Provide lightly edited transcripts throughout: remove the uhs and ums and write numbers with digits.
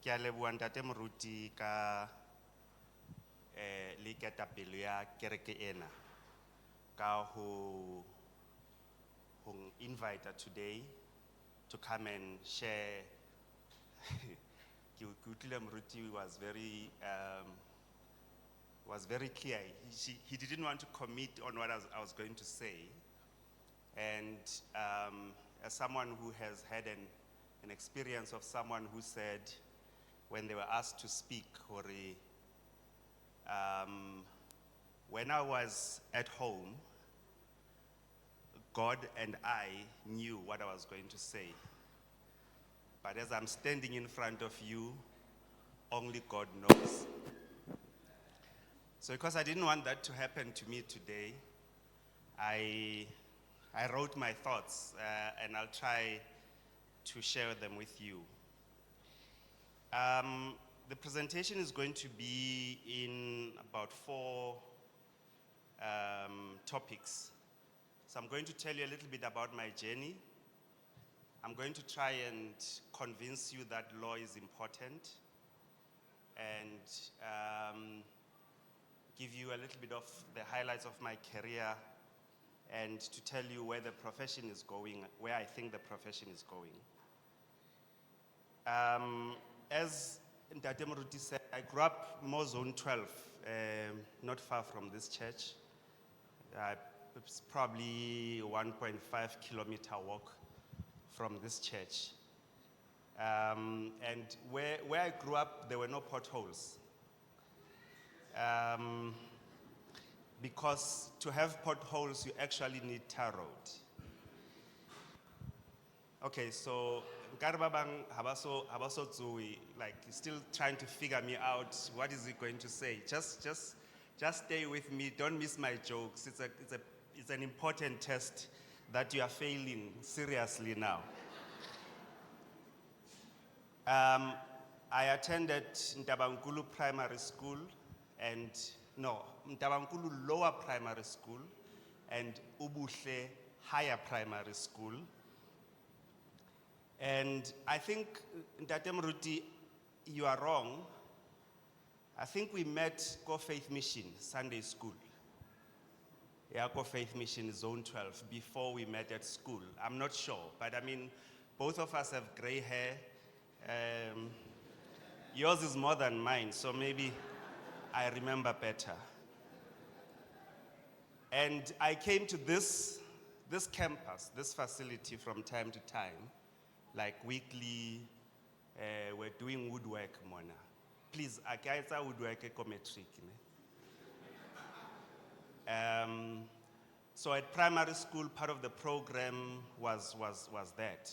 Ke a leboha ntate moruti ka le ketapelo ya kereke ena ka ho invite today to come and share. Ke utlwile moruti was very clear. He didn't want to commit on what I was going to say. And as someone who has had an experience of someone who said, when they were asked to speak, when I was at home, God and I knew what I was going to say. But as I'm standing in front of you, only God knows. So because I didn't want that to happen to me today, I wrote my thoughts and I'll try to share them with you. The presentation is going to be in about 4 topics. So I'm going to tell you a little bit about my journey. I'm going to try and convince you that law is important and give you a little bit of the highlights of my career and to tell you where the profession is going, where I think the profession is going. As Ntate Moruti said, I grew up more Zone 12, not far from this church. It's probably 1.5 kilometer walk from this church. And where I grew up, there were no potholes. Because to have potholes, you actually need tar road. Okay, so Garabang Habaso Zui, like still trying to figure me out. What is he going to say? Just stay with me. Don't miss my jokes. It's an important test that you are failing seriously now. I attended Ntabangulu Primary School Ntabangulu Lower Primary School and Ubuhle Higher Primary School. And I think, Ntate Moruti, you are wrong. I think we met Go Faith Mission Sunday School. Yeah, Go Faith Mission Zone 12 before we met at school. I'm not sure, but I mean, both of us have gray hair. Yours is more than mine, so maybe I remember better. And I came to this campus, this facility from time to time, like weekly. We're doing woodwork, Mona. Please, akaitsa woodwork ecometric. So at primary school, part of the program was that.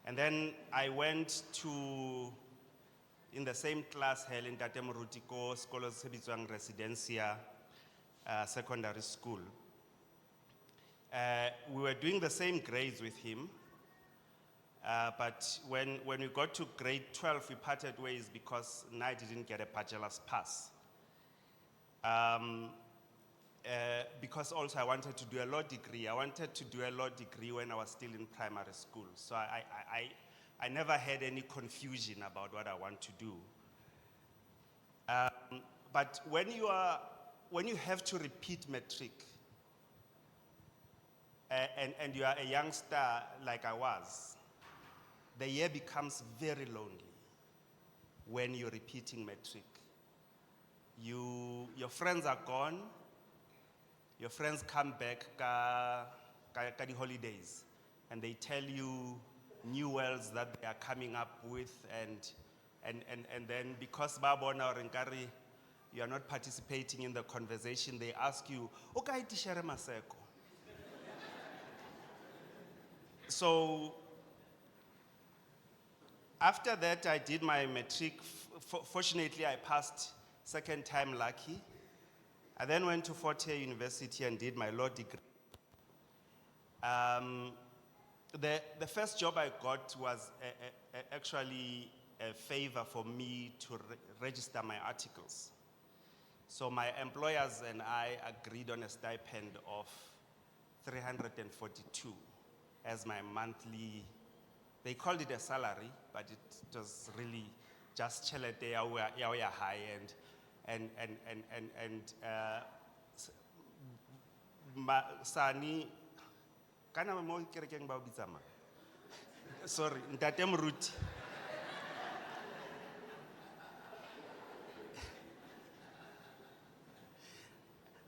And then I went to, in the same class, Helen Ntate Moruti ko Skolo se bitswang Residencia Secondary School. We were doing the same grades with him, but when we got to grade 12, we parted ways because I didn't get a bachelor's pass. Because also I wanted to do a law degree. I wanted to do a law degree when I was still in primary school. So I never had any confusion about what I want to do. But when you have to repeat matric, and you are a youngster like I was, the year becomes very lonely when you're repeating matric. Your friends are gone. Your friends come back ka the holidays, and they tell you new worlds that they are coming up with, and then because babona or nkari, you are not participating in the conversation, they ask you, okay, tishere maseko. So after that, I did my matric. Fortunately, I passed second time lucky. I then went to Fort Hare University and did my law degree. The first job I got was actually a favor for me to register my articles. So my employers and I agreed on a stipend of 342 as my monthly, they called it a salary, but it was really just chelete ya ho ya high and Sani kana mo kerekeng ba o bitsa mang? Sorry, Ntate Moruti.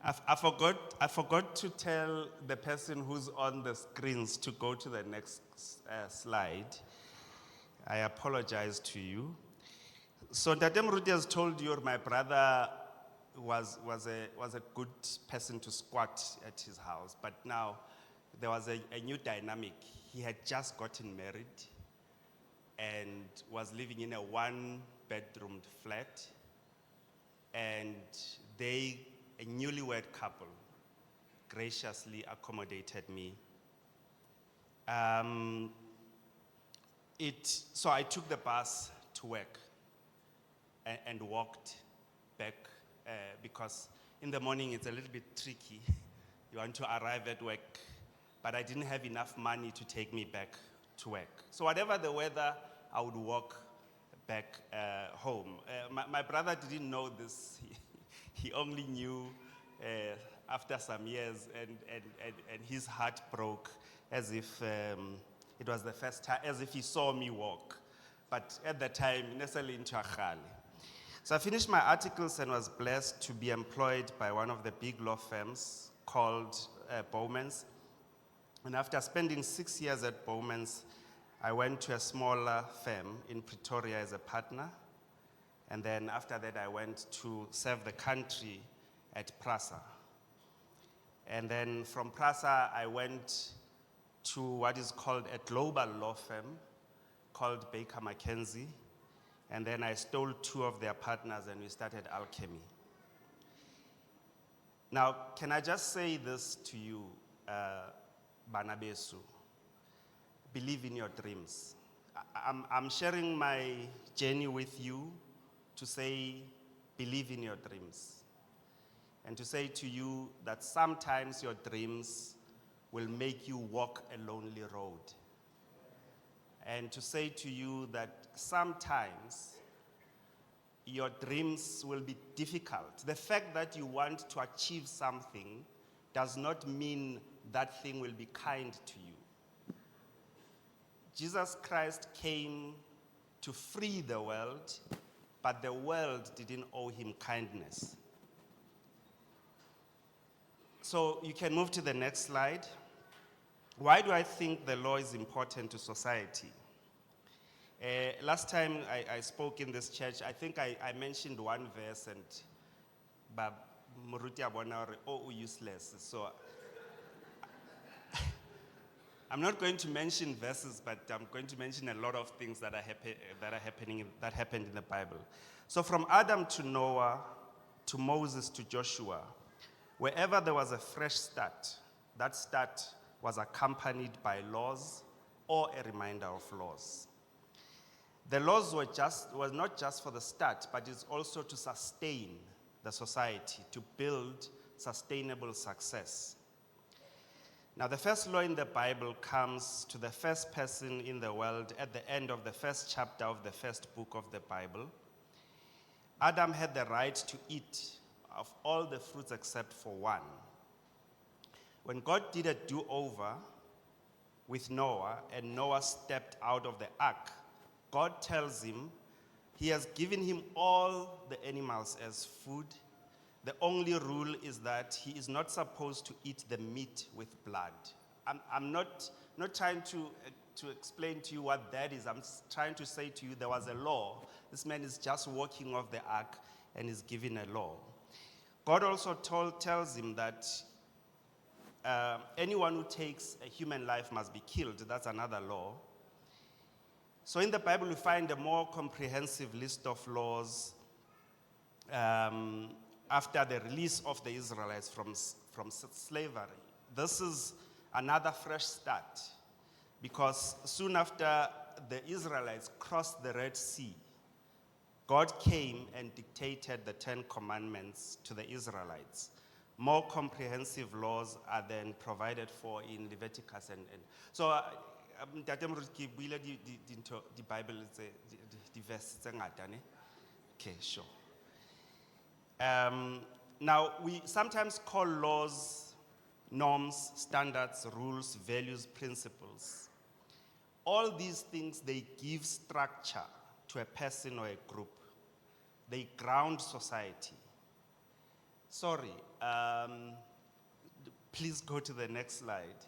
I forgot to tell the person who's on the screens to go to the next slide. I apologize to you. So Ntate Moruti has told you my brother was a good person to squat at his house, but now there was a new dynamic. He had just gotten married and was living in a one-bedroom flat, and they, a newlywed couple, graciously accommodated me. So I took the bus to work and walked back because in the morning it's a little bit tricky. You want to arrive at work, but I didn't have enough money to take me back to work. So whatever the weather, I would walk back home. My brother didn't know this. He only knew after some years, and his heart broke as if it was the first time, as if he saw me walk. But at the time, necessarily into Akhali. So I finished my articles and was blessed to be employed by one of the big law firms called Bowman's. And after spending 6 years at Bowman's, I went to a smaller firm in Pretoria as a partner. And then after that, I went to serve the country at Prasa. And then from Prasa, I went to what is called a global law firm called Baker McKenzie. And then I stole 2 of their partners and we started Alchemy. Now, can I just say this to you, Banabesu? Believe in your dreams. I'm sharing my journey with you to say, believe in your dreams. And to say to you that sometimes your dreams will make you walk a lonely road. And to say to you that sometimes your dreams will be difficult. The fact that you want to achieve something does not mean that thing will be kind to you. Jesus Christ came to free the world, but the world didn't owe him kindness. So you can move to the next slide. Why do I think the law is important to society? Last time I spoke in this church, I think I mentioned one verse and Bab Muruti Abona or useless. So I'm not going to mention verses, but I'm going to mention a lot of things that happened in the Bible. So from Adam to Noah, to Moses to Joshua, wherever there was a fresh start, that start was accompanied by laws or a reminder of laws. The laws were not just for the start, but it's also to sustain the society, to build sustainable success. Now, the first law in the Bible comes to the first person in the world at the end of the first chapter of the first book of the Bible. Adam had the right to eat of all the fruits except for one. When God did a do-over with Noah and Noah stepped out of the ark, God tells him he has given him all the animals as food. The only rule is that he is not supposed to eat the meat with blood. I'm not trying to explain to you what that is. I'm trying to say to you there was a law. This man is just walking off the ark and is given a law. God also tells him that anyone who takes a human life must be killed. That's another law. So in the Bible, we find a more comprehensive list of laws after the release of the Israelites from slavery. This is another fresh start because soon after the Israelites crossed the Red Sea, God came and dictated the 10 Commandments to the Israelites. More comprehensive laws are then provided for in Leviticus. So, the Bible, the diverse tse ngata, ne? Okay, sure. Now, we sometimes call laws, norms, standards, rules, values, principles. All these things, they give structure to a person or a group. They ground society. Sorry, please go to the next slide.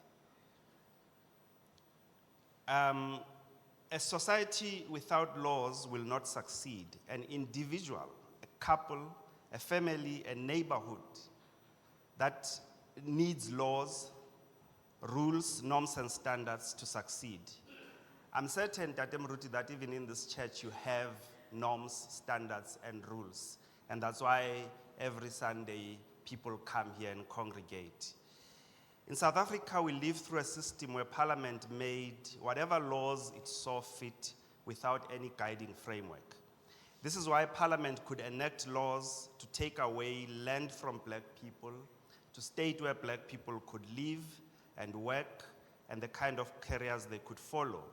A society without laws will not succeed. An individual, a couple, a family, a neighborhood that needs laws, rules, norms, and standards to succeed. I'm certain, Tate Mruti, that even in this church you have norms, standards, and rules. And that's why every Sunday people come here and congregate. In South Africa, we live through a system where Parliament made whatever laws it saw fit without any guiding framework. This is why Parliament could enact laws to take away land from black people, to state where black people could live and work, and the kind of careers they could follow.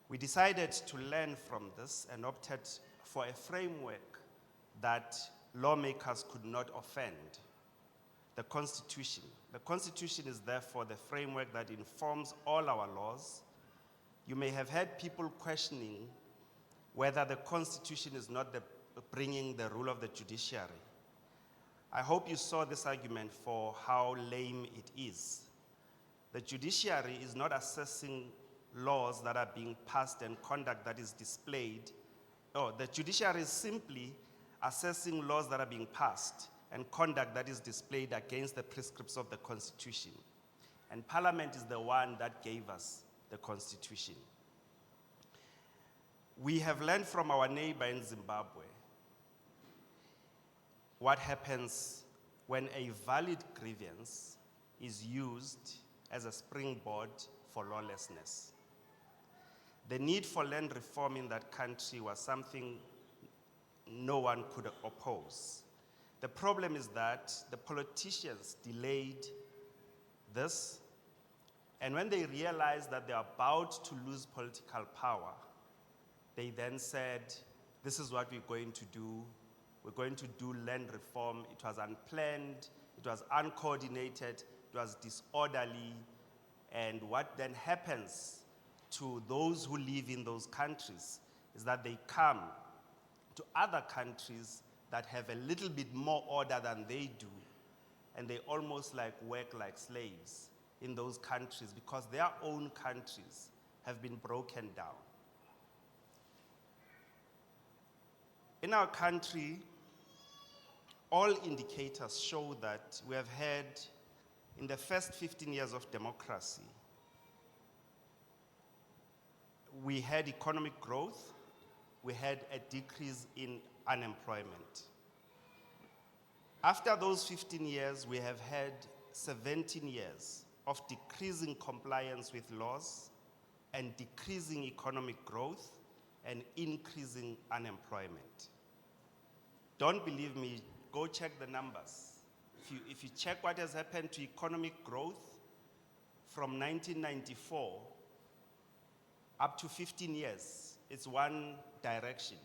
We decided to learn from this and opted for a framework that lawmakers could not offend. The Constitution. The Constitution is therefore the framework that informs all our laws. You may have heard people questioning whether the Constitution is not bringing the rule of the judiciary. I hope you saw this argument for how lame it is. The judiciary is not assessing laws that are being passed and conduct that is displayed. No, the judiciary is simply assessing laws that are being passed and conduct that is displayed against the prescripts of the Constitution. And Parliament is the one that gave us the Constitution. We have learned from our neighbor in Zimbabwe what happens when a valid grievance is used as a springboard for lawlessness. The need for land reform in that country was something no one could oppose. The problem is that the politicians delayed this, and when they realized that they're about to lose political power, they then said, this is what we're going to do. We're going to do land reform. It was unplanned, it was uncoordinated, it was disorderly, and what then happens to those who live in those countries is that they come to other countries that have a little bit more order than they do, and they almost like work like slaves in those countries because their own countries have been broken down. In our country, all indicators show that we have had, in the first 15 years of democracy, we had economic growth, we had a decrease in unemployment. After those 15 years, we have had 17 years of decreasing compliance with laws and decreasing economic growth and increasing unemployment. Don't believe me, go check the numbers. If you check what has happened to economic growth from 1994 up to 15 years, it's one direction.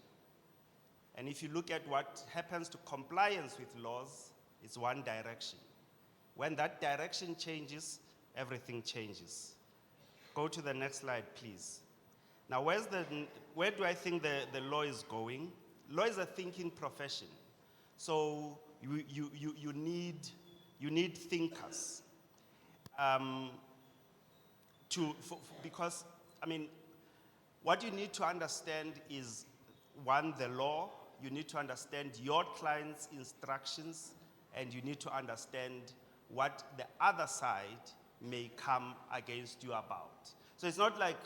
And if you look at what happens to compliance with laws, it's one direction. When that direction changes, everything changes. Go to the next slide, please. Now, where do I think the law is going? Law is a thinking profession. So you need thinkers. Because, I mean, what you need to understand is, one, the law. You need to understand your client's instructions, and you need to understand what the other side may come against you about. So it's not like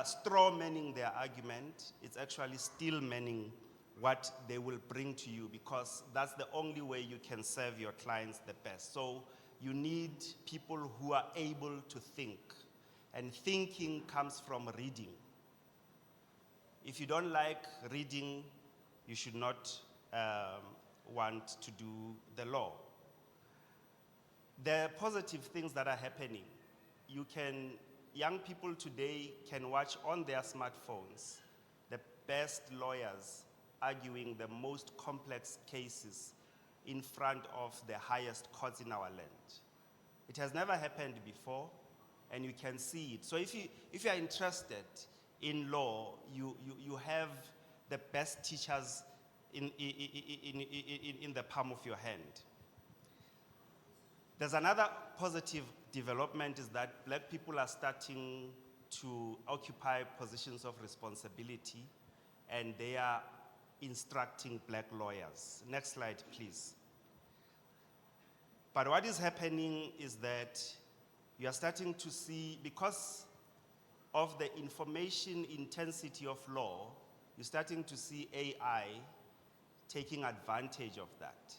straw manning their argument, it's actually still manning what they will bring to you, because that's the only way you can serve your clients the best. So you need people who are able to think, and thinking comes from reading. If you don't like reading, you should not want to do the law. There are positive things that are happening. Young people today can watch on their smartphones best lawyers arguing the most complex cases in front of the highest courts in our land. It has never happened before, and you can see it. So if you are interested in law, you have the best teachers in the palm of your hand. There's another positive development is that black people are starting to occupy positions of responsibility, and they are instructing black lawyers. Next slide, please. But what is happening is that you are starting to see, because of the information intensity of law, you're starting to see AI taking advantage of that.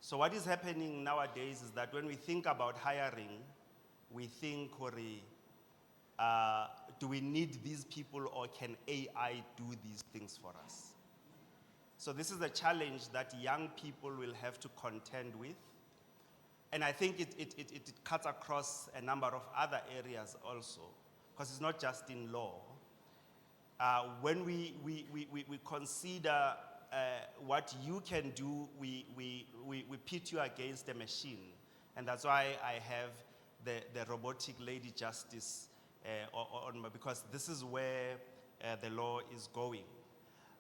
So what is happening nowadays is that when we think about hiring, we think, do we need these people, or can AI do these things for us? So this is a challenge that young people will have to contend with. And I think it cuts across a number of other areas also, because it's not just in law. When we consider what you can do, we pit you against a machine. And that's why I have the robotic lady justice because this is where the law is going.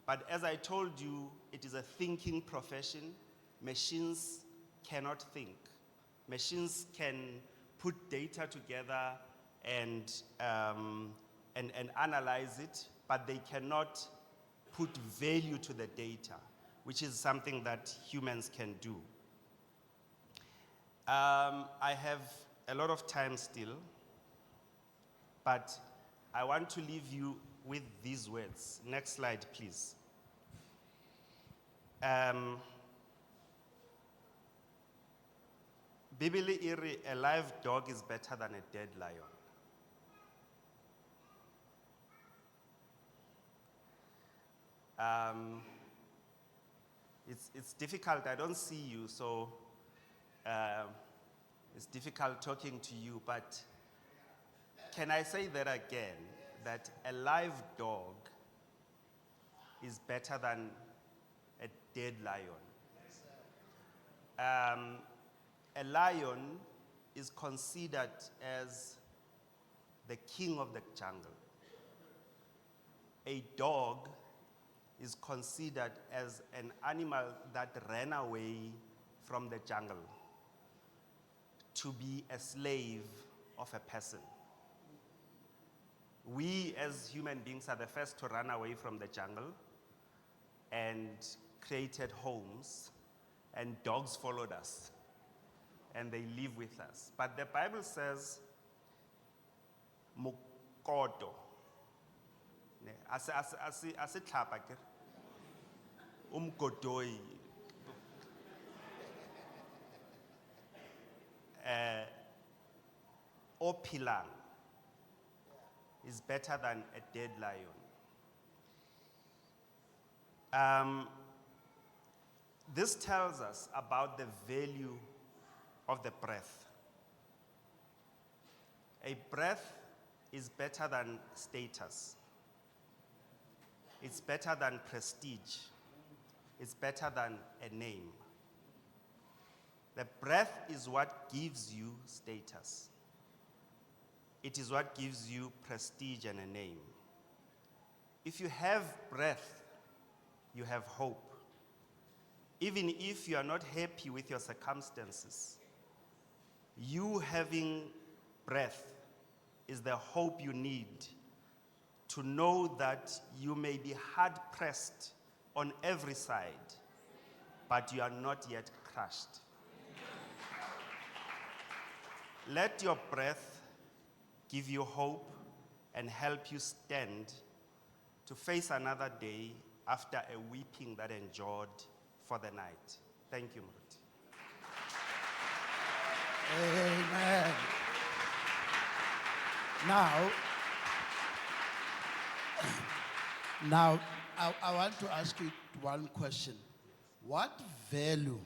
But as I told you, it is a thinking profession. Machines cannot think. Machines can put data together and analyze it, but they cannot put value to the data, which is something that humans can do. I have a lot of time still, but I want to leave you with these words. Next slide, please. Bibili iri, a live dog is better than a dead lion. It's difficult, I don't see you, so it's difficult talking to you, but can I say that again, that a live dog is better than a dead lion? A lion is considered as the king of the jungle. A dog is considered as an animal that ran away from the jungle to be a slave of a person. We as human beings are the first to run away from the jungle and created homes, and dogs followed us and they live with us. But the Bible says, Mukoto. Asitlapa ke umgodoi ophilang is better than a dead lion. This tells us about the value of the breath. A breath is better than status. It's better than prestige. It's better than a name. The breath is what gives you status. It is what gives you prestige and a name. If you have breath, you have hope. Even if you are not happy with your circumstances, you having breath is the hope you need to know that you may be hard-pressed on every side, but you are not yet crushed. Let your breath give you hope and help you stand to face another day after a weeping that endured for the night. Thank you, Mruti. Amen. Now, I want to ask you one question. What value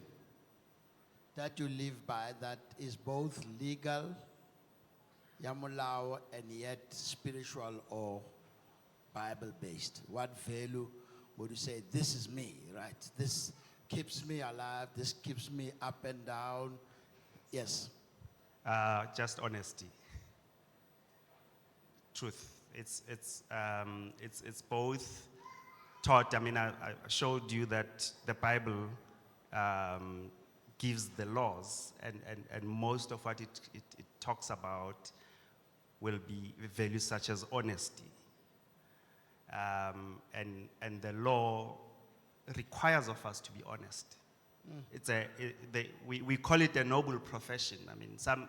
that you live by that is both legal, yamulao, and yet spiritual or Bible-based? What value would you say, this is me, right? This keeps me alive, this keeps me up and down. Yes. Just honesty. Truth. It's both taught. I mean, I showed you that the Bible gives the laws, and most of what it talks about will be values such as honesty. And the law requires of us to be honest. We call it a noble profession. I mean, some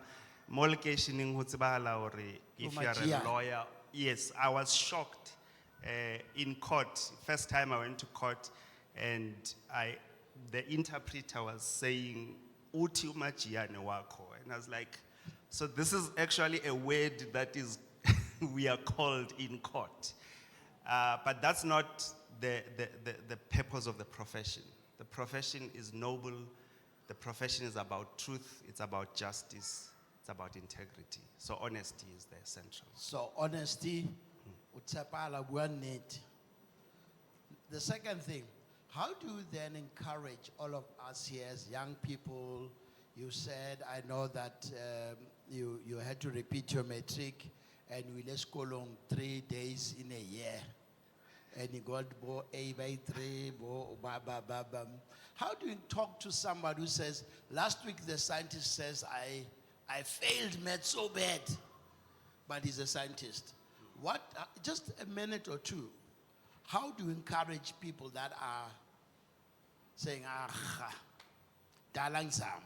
more if you are a lawyer, yes, I was shocked in court. First time I went to court, and the interpreter was saying, "Uthi umajiyane wakho," and I was like, so this is actually a word that is we are called in court, but that's not the purpose of the profession. The profession is noble. The profession is about truth. It's about justice. It's about integrity. So honesty is the essential. So honesty, utsapala bua nnete. The second thing, how do you then encourage all of us here as young people? You said, I know that you had to repeat your matric, and we let school on 3 days in a year. And you got bo A by 3, bo ba ba ba ba. How do you talk to somebody who says, last week the scientist says I failed math so bad, but he's a scientist. What, just a minute or two, how do you encourage people that are saying, dalang sam?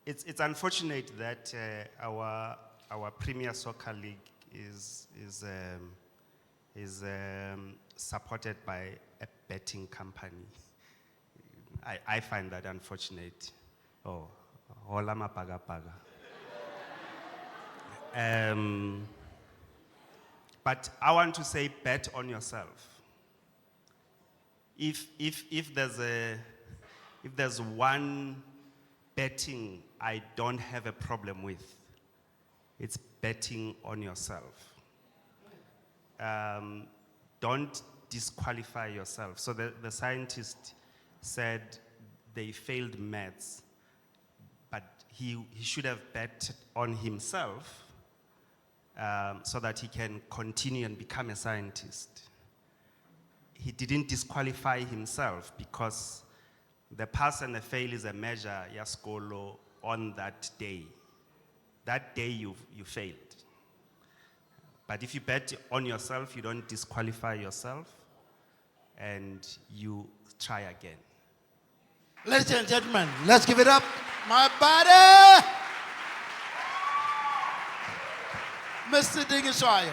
It's unfortunate that our Premier Soccer League is supported by a betting company. I find that unfortunate. Oh, hola mapaga paga. But I want to say, bet on yourself. If there's one betting I don't have a problem with, it's betting on yourself. Don't disqualify yourself. So the scientist said they failed maths, but he should have bet on himself so that he can continue and become a scientist. He didn't disqualify himself because the pass and the fail is a measure yaskolo on that day. That day you failed. But if you bet on yourself, you don't disqualify yourself, and you try again. Ladies and gentlemen, let's give it up. My buddy, Mr. Dingiswayo.